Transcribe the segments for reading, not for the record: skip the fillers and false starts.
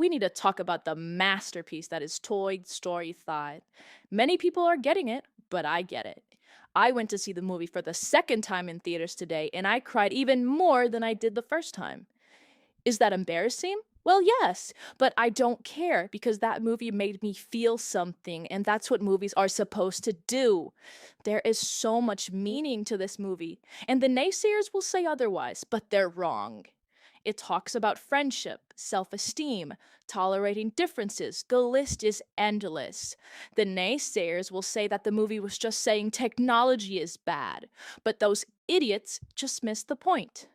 we need to talk about the masterpiece that is Toy Story 5. Many people are getting it, but I get it. I went to see the movie for the second time in theaters today, and I cried even more than I did the first time. Is that embarrassing? Well, yes, but I don't care because that movie made me feel something, and that's what movies are supposed to do. There is so much meaning to this movie, and the naysayers will say otherwise, but they're wrong. It talks about friendship, self esteem, tolerating differences. The list is endless. The naysayers will say that the movie was just saying technology is bad, but those idiots just missed the point.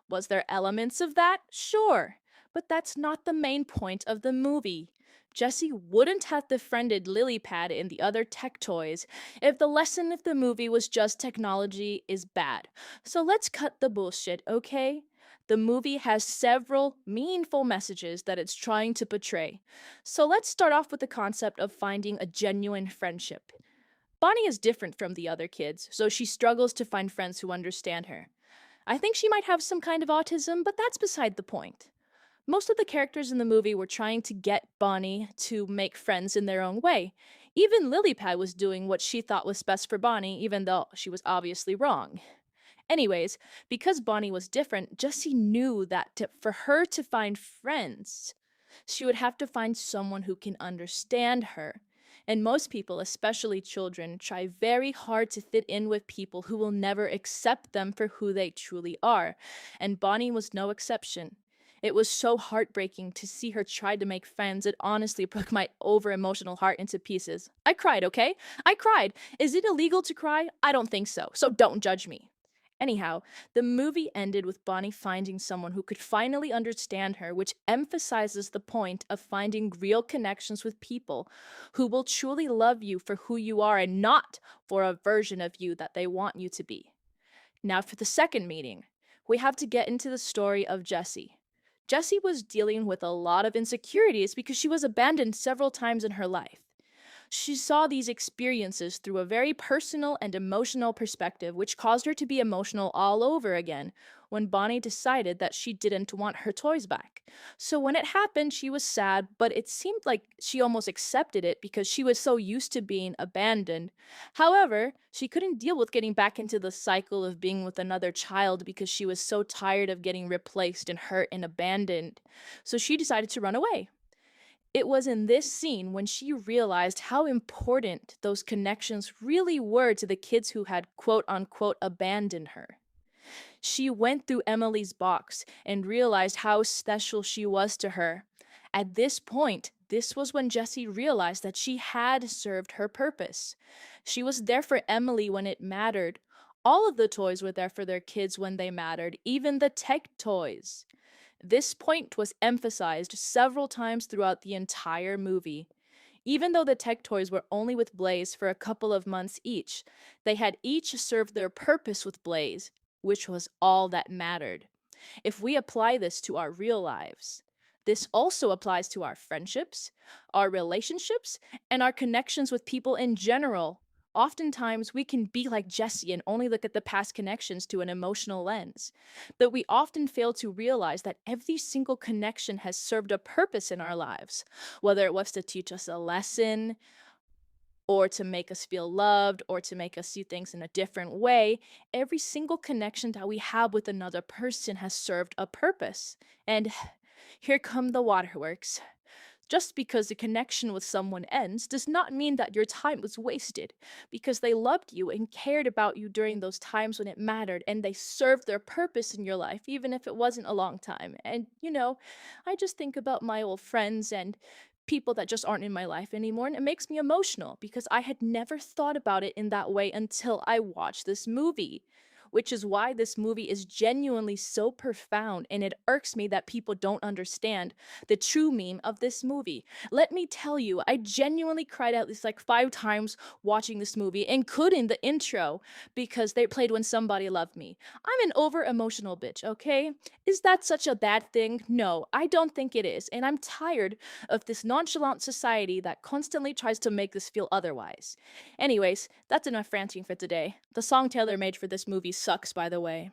Was there elements of that? Sure, but that's not the main point of the movie. Jessie wouldn't have befriended Lilypad and the other tech toys if the lesson of the movie was just technology is bad. So let's cut the bullshit, okay? The movie has several meaningful messages that it's trying to portray. So let's start off with the concept of finding a genuine friendship. Bonnie is different from the other kids, so she struggles to find friends who understand her. I think she might have some kind of autism, but that's beside the point. Most of the characters in the movie were trying to get Bonnie to make friends in their own way. Even Lilypad was doing what she thought was best for Bonnie, even though she was obviously wrong. Anyways, because Bonnie was different, Jessie knew that for her to find friends, she would have to find someone who can understand her. And most people, especially children, try very hard to fit in with people who will never accept them for who they truly are. And Bonnie was no exception. It was so heartbreaking to see her try to make friends. It honestly broke my over emotional heart into pieces. I cried, okay? I cried. Is it illegal to cry? I don't think so. So don't judge me. Anyhow, the movie ended with Bonnie finding someone who could finally understand her, which emphasizes the point of finding real connections with people who will truly love you for who you are and not for a version of you that they want you to be. Now, for the second meeting, we have to get into the story of Jessie. Jessie was dealing with a lot of insecurities because she was abandoned several times in her life. She saw these experiences through a very personal and emotional perspective, which caused her to be emotional all over again when Bonnie decided that she didn't want her toys back. So when it happened, she was sad, but it seemed like she almost accepted it because she was so used to being abandoned. However, she couldn't deal with getting back into the cycle of being with another child because she was so tired of getting replaced and hurt and abandoned. So she decided to run away. It was in this scene when she realized how important those connections really were to the kids who had quote unquote abandoned her. She went through Emily's box and realized how special she was to her. At this point, this was when Jessie realized that she had served her purpose. She was there for Emily when it mattered. All of the toys were there for their kids when they mattered, even the tech toys. This point was emphasized several times throughout the entire movie. Even though the tech toys were only with Blaze for a couple of months each, they had each served their purpose with Blaze, which was all that mattered. If we apply this to our real lives, this also applies to our friendships, our relationships, and our connections with people in general. Oftentimes, we can be like Jessie and only look at the past connections to an emotional lens. But we often fail to realize that every single connection has served a purpose in our lives, whether it was to teach us a lesson, or to make us feel loved, or to make us see things in a different way. Every single connection that we have with another person has served a purpose. And here come the waterworks. Just because the connection with someone ends does not mean that your time was wasted, because they loved you and cared about you during those times when it mattered, and they served their purpose in your life, even if it wasn't a long time. And, I just think about my old friends and people that just aren't in my life anymore, and it makes me emotional because I had never thought about it in that way until I watched this movie. Which is why this movie is genuinely so profound, and it irks me that people don't understand the true meme of this movie. Let me tell you, I genuinely cried at least like 5 times watching this movie, including the intro, because they played When Somebody Loved Me. I'm an over emotional bitch, okay? Is that such a bad thing? No, I don't think it is, and I'm tired of this nonchalant society that constantly tries to make this feel otherwise. Anyways, that's enough ranting for today. The song Taylor made for this movie sucks, by the way.